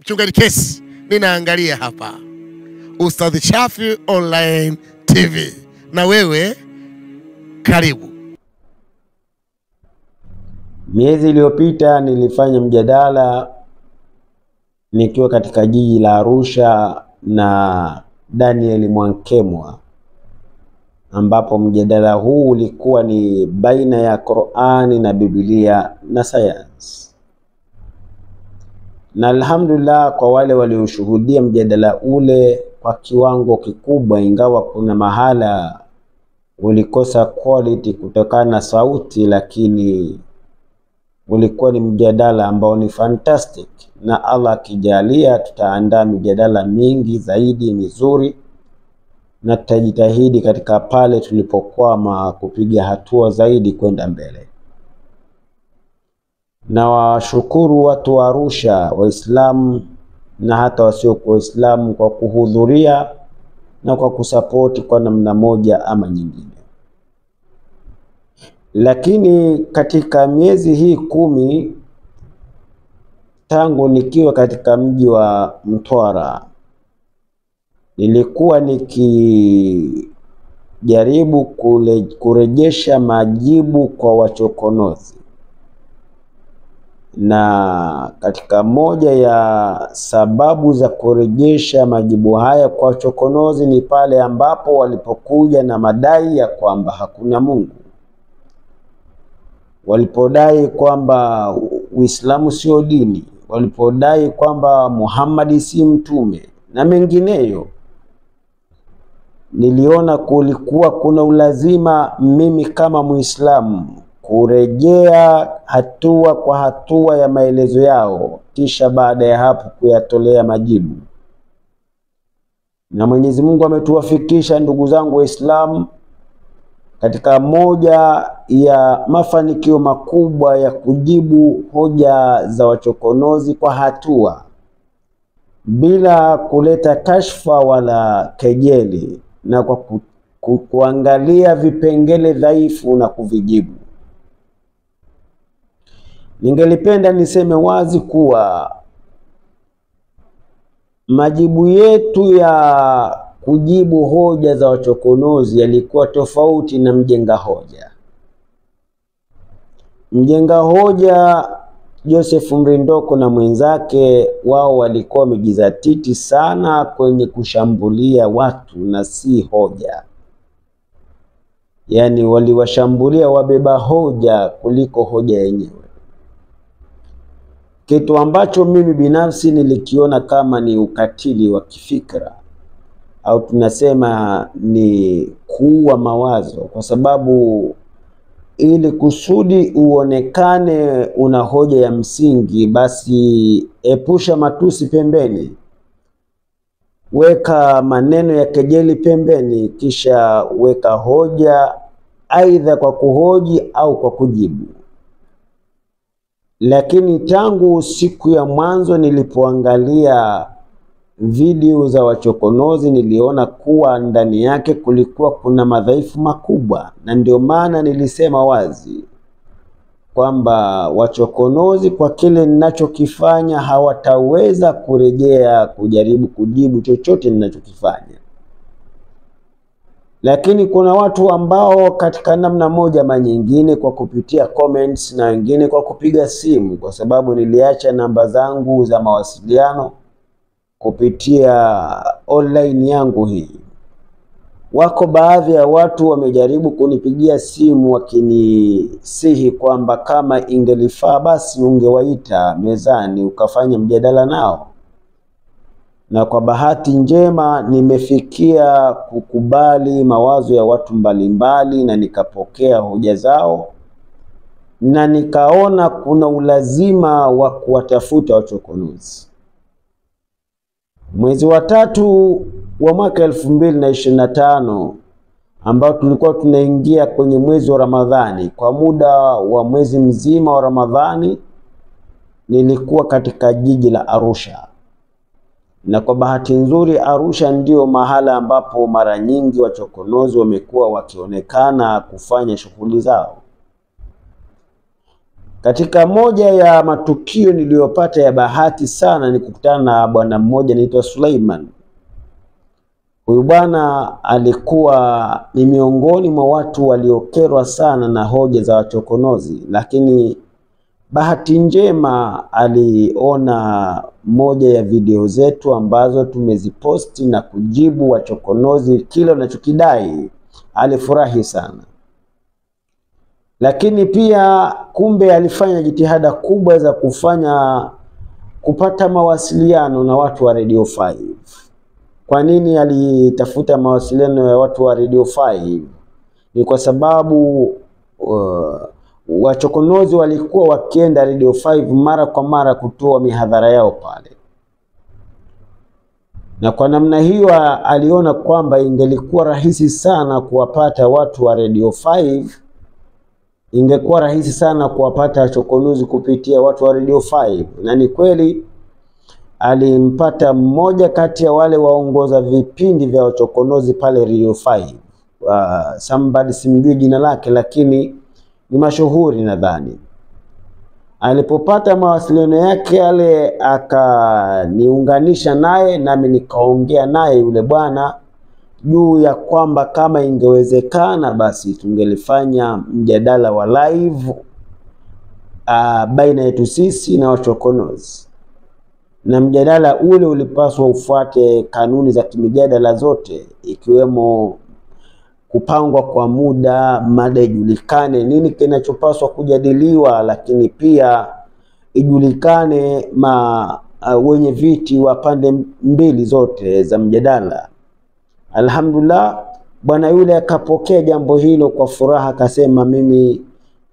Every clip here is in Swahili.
Mchungaji Kesi, ninaangalia hapa Ustadh Shafi Online TV, na wewe karibu. Miezi iliyopita nilifanya mjadala nikiwa katika jiji la Arusha na Daniel Mwankemwa, ambapo mjadala huu ulikuwa ni baina ya Qur'ani na Biblia na sayansi. Na alhamdulillah kwa wale walioshuhudia mjadala ule kwa kiwango kikubwa, ingawa kuna mahala ulikosa quality kutokana na sauti, lakini ulikuwa ni mjadala ambao ni fantastic, na Allah akijalia tutaandaa mjadala mingi zaidi mizuri, na tutajitahidi katika pale tulipokwama kupiga hatua zaidi kwenda mbele. Na washukuru watu wa Arusha, Waislamu na hata wasio kwa Waislamu, kwa kuhudhuria na kwa kusapoti kwa namna moja ama nyingine. Lakini katika miezi hii 10 tangu nikiwa katika mji wa Mtwara, nilikuwa nikijaribu kurejesha majibu kwa wachokonozi, na katika moja ya sababu za kurejesha majibu haya kwa wachokonozi ni pale ambapo walipokuja na madai ya kwamba hakuna Mungu, walipodai kwamba Uislamu sio dini, walipodai kwamba Muhammad si mtume na mengineyo. Niliona kulikuwa kuna ulazima mimi kama Muislamu kurejea hatua kwa hatua ya maelezo yao, kisha baada ya hapo kuyatolea majibu. Na Mwenyezi Mungu ametuwafikisha ndugu zangu Waislamu katika moja ya mafanikio makubwa ya kujibu hoja za wachokonozi kwa hatua, bila kuleta kashfa wala kejeli, na kwa kuangalia vipengele dhaifu na kuvijibu. Ningelipenda niseme wazi kuwa majibu yetu ya kujibu hoja za wachokonozi yalikuwa tofauti na mjenga hoja. Mjenga hoja Joseph Mrindoko na mwenzake, wao walikuwa wamejizatiti sana kwenye kushambulia watu na si hoja. Yani waliwashambulia wabeba hoja kuliko hoja yenyewe, kitu ambacho mimi binafsi nilikiona kama ni ukatili wa kifikra, au tunasema ni kuua mawazo, kwa sababu ili kusudi uonekane una hoja ya msingi, basi epusha matusi pembeni, weka maneno ya kejeli pembeni, kisha weka hoja, aidha kwa kuhoji au kwa kujibu. Lakini tangu siku ya mwanzo nilipoangalia video za wachokonozi, niliona kuwa ndani yake kulikuwa kuna madhaifu makubwa, na ndio maana nilisema wazi kwamba wachokonozi kwa kile ninachokifanya hawataweza kurejea kujaribu kujibu chochote ninachokifanya. Lakini kuna watu ambao katika namna moja ama nyingine, kwa kupitia comments na wengine kwa kupiga simu, kwa sababu niliacha namba zangu za mawasiliano kupitia online yangu hii, wako baadhi ya watu wamejaribu kunipigia simu wakinisihi kwamba kama ingelifaa basi ungewaita mezani ukafanya mjadala nao. Na kwa bahati njema nimefikia kukubali mawazo ya watu mbalimbali, na nikapokea hoja zao, na nikaona kuna ulazima wa kuwatafuta wachokonozi. Mwezi wa 3 wa mwaka 2025, ambao tulikuwa tunaingia kwenye mwezi wa Ramadhani, kwa muda wa mwezi mzima wa Ramadhani nilikuwa katika jiji la Arusha. Na kwa bahati nzuri Arusha ndio mahala ambapo mara nyingi wachokonozi wamekuwa wakionekana kufanya shughuli zao. Katika moja ya matukio niliyopata ya bahati sana ni kukutana na bwana mmoja anaitwa Suleiman. Huyu bwana alikuwa ni miongoni mwa watu waliokerwa sana na hoja za wachokonozi, lakini bahati njema aliona moja ya video zetu ambazo tumeziposti na kujibu wachokonozi kile wanachokidai. Alifurahi sana. Lakini pia kumbe alifanya jitihada kubwa za kupata mawasiliano na watu wa Radio 5. Kwa nini alitafuta mawasiliano ya watu wa Radio 5? Ni kwa sababu wachokonozi walikuwa wakienda Radio 5 mara kwa mara kutoa mihadhara yao pale. Na kwa namna hiyo aliona kwamba ingelikuwa rahisi sana kuwapata watu wa Radio 5. Ingekuwa rahisi sana kuwapata wachokonozi kupitia watu wa Radio 5. Na ni kweli alimpata mmoja kati ya wale waongoza vipindi vya wachokonozi pale Radio 5. Somebody simjui jina lake, lakini ni mashuhuri nadhani. Alipopata mawasiliano yake yale akaniunganisha naye, nami nikaongea naye yule bwana juu ya kwamba kama ingewezekana basi tungelifanya mjadala wa live baina yetu sisi na wachokonozi. Na mjadala ule ulipaswa ufuate kanuni za kimijadala zote, ikiwemo kupangwa kwa muda, mada ijulikane nini kinachopaswa kujadiliwa, lakini pia ijulikane wenye viti wa pande mbili zote za mjadala. Alhamdulillah, bwana yule akapokea jambo hilo kwa furaha, akasema mimi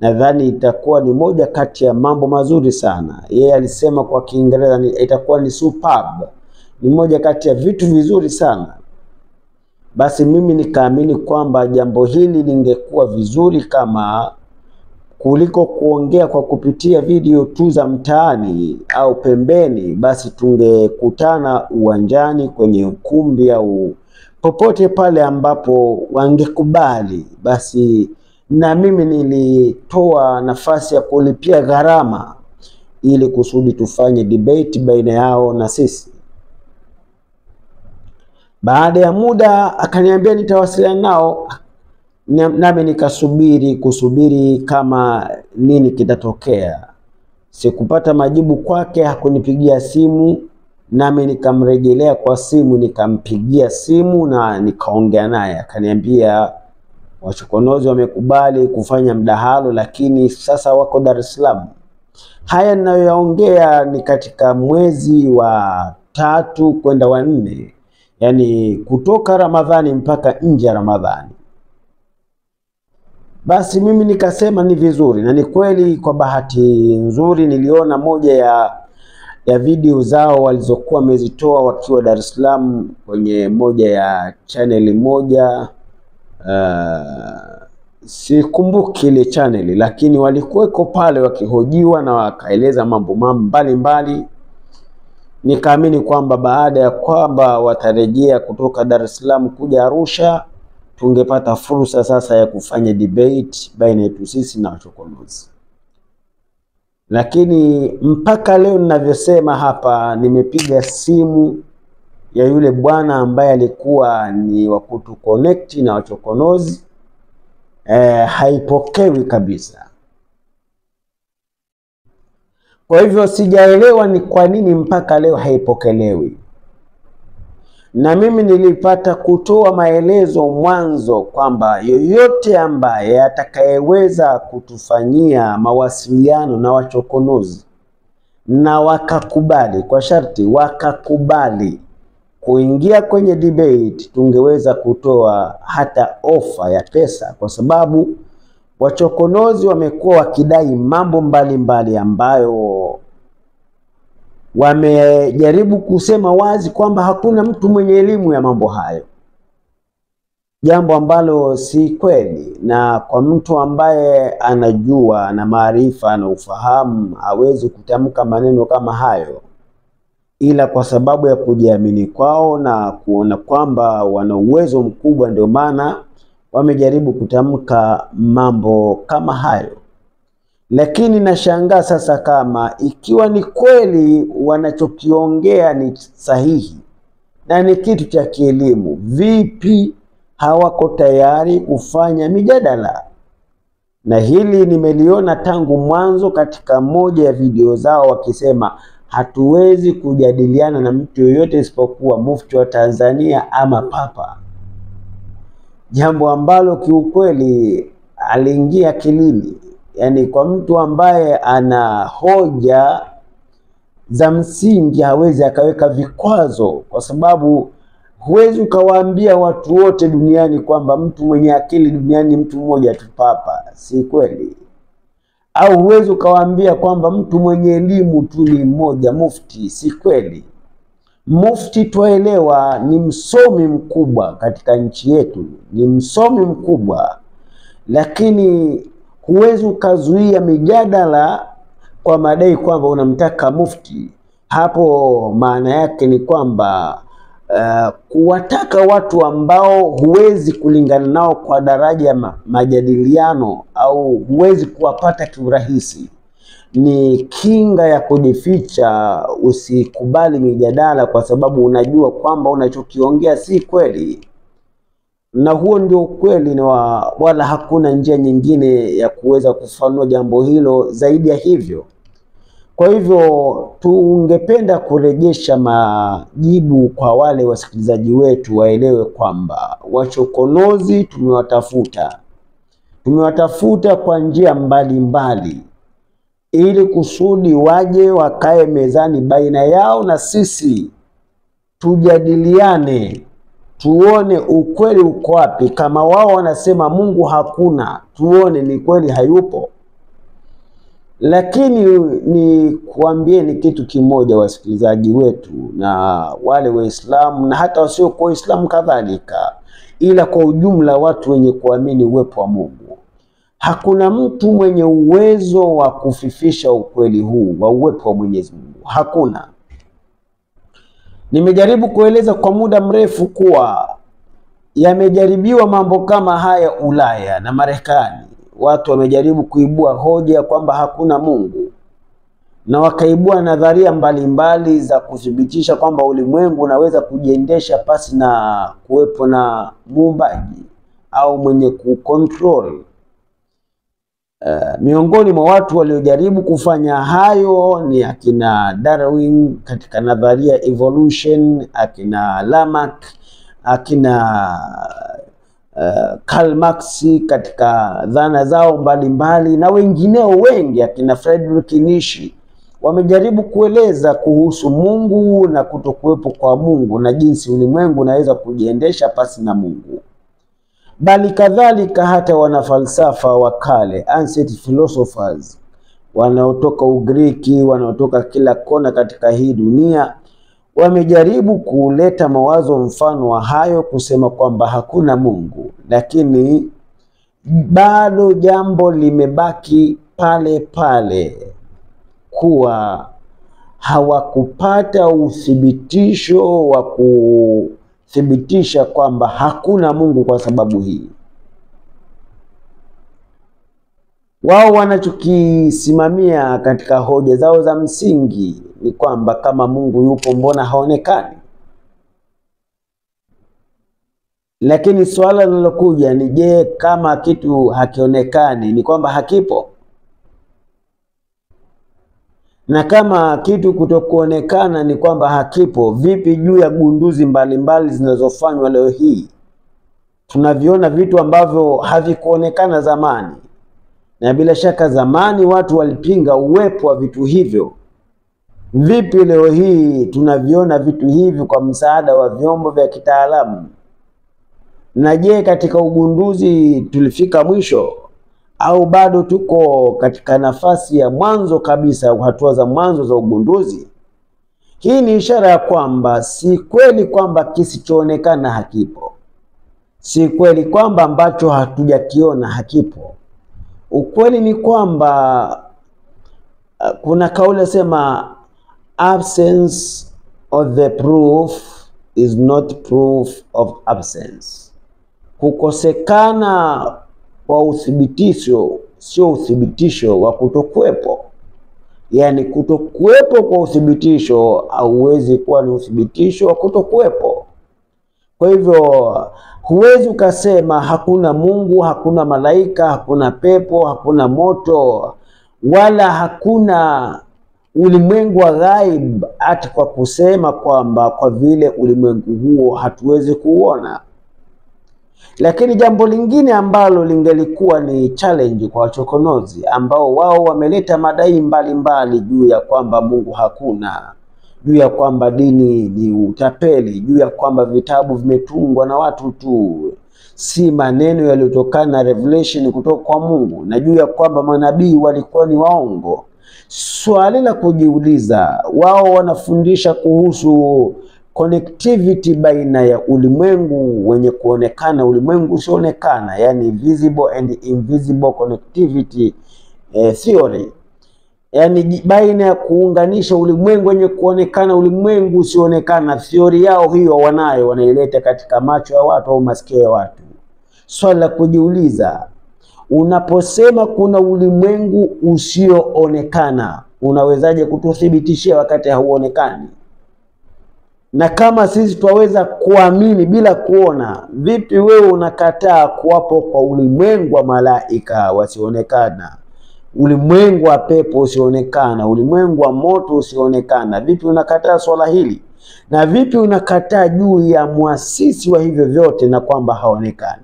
nadhani itakuwa ni moja kati ya mambo mazuri sana. Yeye alisema kwa Kiingereza itakuwa ni superb, ni moja kati ya vitu vizuri sana. Basi mimi nikaamini kwamba jambo hili lingekuwa vizuri kama kuliko kuongea kwa kupitia video tu za mtaani au pembeni, basi tungekutana uwanjani, kwenye ukumbi au popote pale ambapo wangekubali. Basi na mimi nilitoa nafasi ya kulipia gharama ili kusudi tufanye debate baina yao na sisi. Baada ya muda akaniambia nitawasiliana nao, nami kusubiri kama nini kitatokea. Sikupata majibu kwake, hakunipigia simu, nami nikamrejelea kwa simu, nikampigia simu na nikaongea naye. Akaniambia wachokonozi wamekubali kufanya mdahalo, lakini sasa wako Dar es Salaam. Haya ninayoyaongea ni katika mwezi wa 3 kwenda wa 4, yani kutoka Ramadhani mpaka nje ya Ramadhani. Basi mimi nikasema ni vizuri, na ni kweli kwa bahati nzuri niliona moja ya video zao walizokuwa wamezitoa wakiwa Dar es Salaam kwenye moja ya channel moja, sikumbuki ile channel, lakini walikuweko pale wakihojiwa na wakaeleza mambo mbalimbali. Nikaamini kwamba baada ya kwamba watarejea kutoka Dar es Salaam kuja Arusha, tungepata fursa sasa ya kufanya debate baina yetu sisi na wachokonozi. Lakini mpaka leo ninavyosema hapa, nimepiga simu ya yule bwana ambaye alikuwa ni wa kutu connect na wachokonozi, haipokewi kabisa. Kwa hivyo sijaelewa ni kwa nini mpaka leo haipokelewi. Na mimi nilipata kutoa maelezo mwanzo kwamba yoyote ambaye atakayeweza kutufanyia mawasiliano na wachokonozi na wakakubali, kwa sharti wakakubali kuingia kwenye debate, tungeweza kutoa hata ofa ya pesa, kwa sababu wachokonozi wamekuwa wakidai mambo mbalimbali ambayo wamejaribu kusema wazi kwamba hakuna mtu mwenye elimu ya mambo hayo, jambo ambalo si kweli. Na kwa mtu ambaye anajua na maarifa na ufahamu, hawezi kutamka maneno kama hayo, ila kwa sababu ya kujiamini kwao na kuona kwamba wana uwezo mkubwa, ndio maana wamejaribu kutamka mambo kama hayo. Lakini nashangaa sasa, kama ikiwa ni kweli wanachokiongea ni sahihi na ni kitu cha kielimu, vipi hawako tayari kufanya mijadala? Na hili nimeliona tangu mwanzo katika moja ya video zao, wakisema hatuwezi kujadiliana na mtu yoyote isipokuwa mufti wa Tanzania ama papa, jambo ambalo kiukweli aliingia akilini. Yani kwa mtu ambaye ana hoja za msingi hawezi akaweka vikwazo, kwa sababu huwezi ukawaambia watu wote duniani kwamba mtu mwenye akili duniani mtu mmoja tu, papa. Si kweli. Au huwezi ukawaambia kwamba mtu mwenye elimu tu ni mmoja, mufti. Si kweli. Mufti tuelewa ni msomi mkubwa katika nchi yetu, ni msomi mkubwa, lakini huwezi ukazuia mijadala kwa madai kwamba unamtaka mufti. Hapo maana yake ni kwamba kuwataka watu ambao huwezi kulingana nao kwa daraja ya majadiliano au huwezi kuwapata kiurahisi, ni kinga ya kujificha. Usikubali mijadala kwa sababu unajua kwamba unachokiongea si kweli, na huo ndio ukweli, na wala hakuna njia nyingine ya kuweza kufanua jambo hilo zaidi ya hivyo. Kwa hivyo tungependa kurejesha majibu kwa wale wasikilizaji wetu, waelewe kwamba wachokonozi tumewatafuta kwa njia mbalimbali, ili kusudi waje wakae mezani baina yao na sisi, tujadiliane, tuone ukweli uko wapi. Kama wao wanasema Mungu hakuna, tuone ni kweli hayupo. Lakini ni kuambieni kitu kimoja, wasikilizaji wetu na wale Waislamu na hata wasio kwa Waislamu kadhalika, ila kwa ujumla watu wenye kuamini uwepo wa Mungu, hakuna mtu mwenye uwezo wa kufifisha ukweli huu wa uwepo wa Mwenyezi Mungu. Hakuna. Nimejaribu kueleza kwa muda mrefu kuwa yamejaribiwa mambo kama haya Ulaya na Marekani. Watu wamejaribu kuibua hoja kwamba hakuna Mungu, na wakaibua nadharia mbalimbali za kuthibitisha kwamba ulimwengu unaweza kujiendesha pasi na kuwepo na muumbaji au mwenye kucontrol. Miongoni mwa watu waliojaribu kufanya hayo ni akina Darwin katika nadharia evolution, akina Lamarck, akina Karl Marx katika dhana zao mbalimbali, na wengineo wengi, akina Friedrich Nietzsche, wamejaribu kueleza kuhusu Mungu na kutokuwepo kwa Mungu na jinsi ulimwengu unaweza kujiendesha pasi na Mungu. Bali kadhalika hata wanafalsafa wa kale, ancient philosophers, wanaotoka Ugiriki, wanaotoka kila kona katika hii dunia, wamejaribu kuleta mawazo mfano wa hayo, kusema kwamba hakuna Mungu. Lakini bado jambo limebaki pale pale, kuwa hawakupata uthibitisho wa kuthibitisha kwamba hakuna Mungu. Kwa sababu hii wao wanachokisimamia katika hoja zao za msingi ni kwamba kama Mungu yupo, mbona haonekani? Lakini swala linalokuja ni je, kama kitu hakionekani ni kwamba hakipo? Na kama kitu kutokuonekana ni kwamba hakipo, vipi juu ya gunduzi mbalimbali zinazofanywa leo hii? Tunaviona vitu ambavyo havikuonekana zamani, na bila shaka zamani watu walipinga uwepo wa vitu hivyo. Vipi leo hii tunaviona vitu hivi kwa msaada wa vyombo vya kitaalamu? Na je, katika ugunduzi tulifika mwisho au bado tuko katika nafasi ya mwanzo kabisa, hatua za mwanzo za ugunduzi? Hii ni ishara ya kwamba si kweli kwamba kisichoonekana hakipo, si kweli kwamba ambacho hatujakiona hakipo. Ukweli ni kwamba kuna kauli sema absence of the proof is not proof of absence. Kukosekana kwa uthibitisho sio uthibitisho wa kutokuwepo. Yani kutokuwepo kwa uthibitisho hauwezi kuwa ni uthibitisho wa kutokuwepo. Kwa hivyo huwezi ukasema hakuna Mungu, hakuna malaika, hakuna pepo, hakuna moto, wala hakuna ulimwengu wa ghaib, ati kwa kusema kwamba kwa vile ulimwengu huo hatuwezi kuona. Lakini jambo lingine ambalo lingelikuwa ni challenge kwa wachokonozi ambao wao wameleta madai mbalimbali juu ya kwamba Mungu hakuna, juu ya kwamba dini ni utapeli, juu ya kwamba vitabu vimetungwa na watu tu, si maneno yaliyotokana na revelation kutoka kwa Mungu, na juu ya kwamba manabii walikuwa ni waongo. Swali la kujiuliza, wao wanafundisha kuhusu connectivity baina ya ulimwengu wenye kuonekana, ulimwengu usioonekana, yani visible and invisible connectivity theory. Yani baina ya kuunganisha ulimwengu wenye kuonekana, ulimwengu usioonekana. Theory yao hiyo wanayo, wanaileta katika macho ya watu au masikio ya watu. Swali la kujiuliza, unaposema kuna ulimwengu usioonekana, unawezaje kututhibitishia wakati hauonekani? Na kama sisi twaweza kuamini bila kuona, vipi wewe unakataa kuwapo kwa ulimwengu wa malaika wasioonekana, ulimwengu wa pepo usioonekana, ulimwengu wa moto usioonekana? Vipi unakataa swala hili? Na vipi unakataa juu ya muasisi wa hivyo vyote na kwamba haonekani?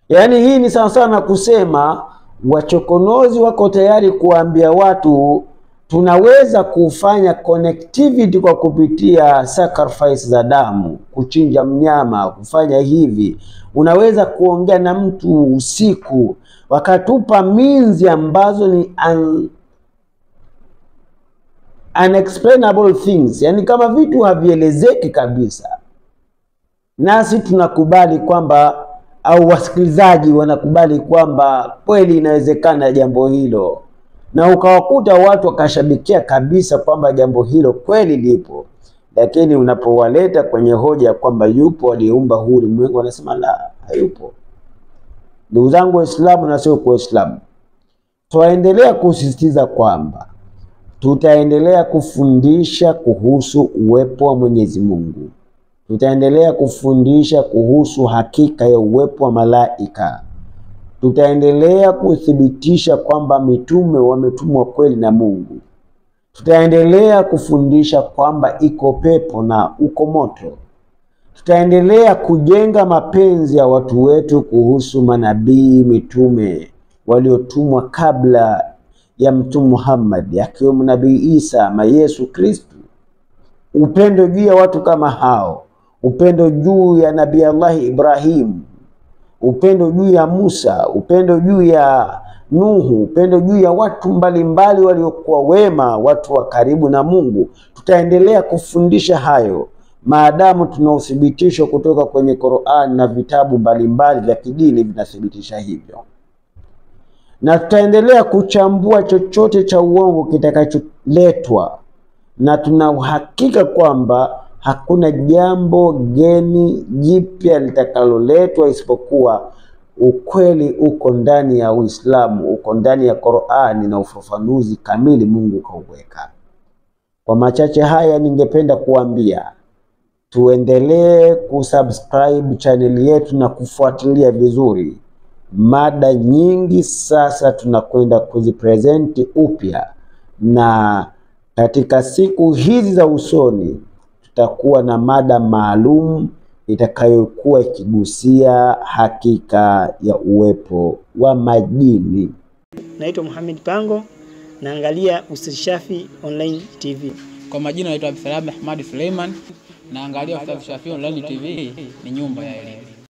Yani hii ni sawa sana kusema wachokonozi wako tayari kuambia watu tunaweza kufanya connectivity kwa kupitia sacrifice za damu, kuchinja mnyama, kufanya hivi. Unaweza kuongea na mtu usiku, wakatupa minzi ambazo ni unexplainable things, yani kama vitu havielezeki kabisa. Nasi tunakubali kwamba, au wasikilizaji wanakubali kwamba kweli inawezekana jambo hilo, na ukawakuta watu wakashabikia kabisa kwamba jambo hilo kweli lipo. Lakini unapowaleta kwenye hoja kwamba yupo aliyeumba huu ulimwengu, wanasema la, hayupo. Ndugu zangu Waislamu na sio kwa Waislamu, tuendelea kusisitiza kwamba tutaendelea kufundisha kuhusu uwepo wa Mwenyezi Mungu. Tutaendelea kufundisha kuhusu hakika ya uwepo wa malaika. Tutaendelea kuthibitisha kwamba mitume wametumwa kweli na Mungu. Tutaendelea kufundisha kwamba iko pepo na uko moto. Tutaendelea kujenga mapenzi ya watu wetu kuhusu manabii, mitume waliotumwa kabla ya Mtume Muhammad, akiwemo Nabii Isa na Yesu Kristo. Upendo juu ya watu kama hao, upendo juu ya Nabii Allah Ibrahim, upendo juu ya Musa, upendo juu ya Nuhu, upendo juu ya watu mbalimbali waliokuwa wema, watu wa karibu na Mungu. Tutaendelea kufundisha hayo maadamu tuna uthibitisho kutoka kwenye Qur'an na vitabu mbalimbali vya kidini vinathibitisha hivyo. Na tutaendelea kuchambua chochote cha uongo kitakacholetwa, na tuna uhakika kwamba hakuna jambo geni jipya litakaloletwa isipokuwa ukweli uko ndani ya Uislamu, uko ndani ya Qur'ani na ufafanuzi kamili Mungu kauweka. Kwa machache haya ningependa kuambia tuendelee kusubscribe channel yetu na kufuatilia vizuri. Mada nyingi sasa tunakwenda kuzipresenti upya, na katika siku hizi za usoni tutakuwa na mada maalum itakayokuwa ikigusia hakika ya uwepo wa majini. Naitwa Muhammad Pango, naangalia Ustadh Shafi Online TV. Kwa majina naitwa Abdulsalam Ahmad Suleiman, naangalia Ustadh Shafi Online TV, ni nyumba ya elimu.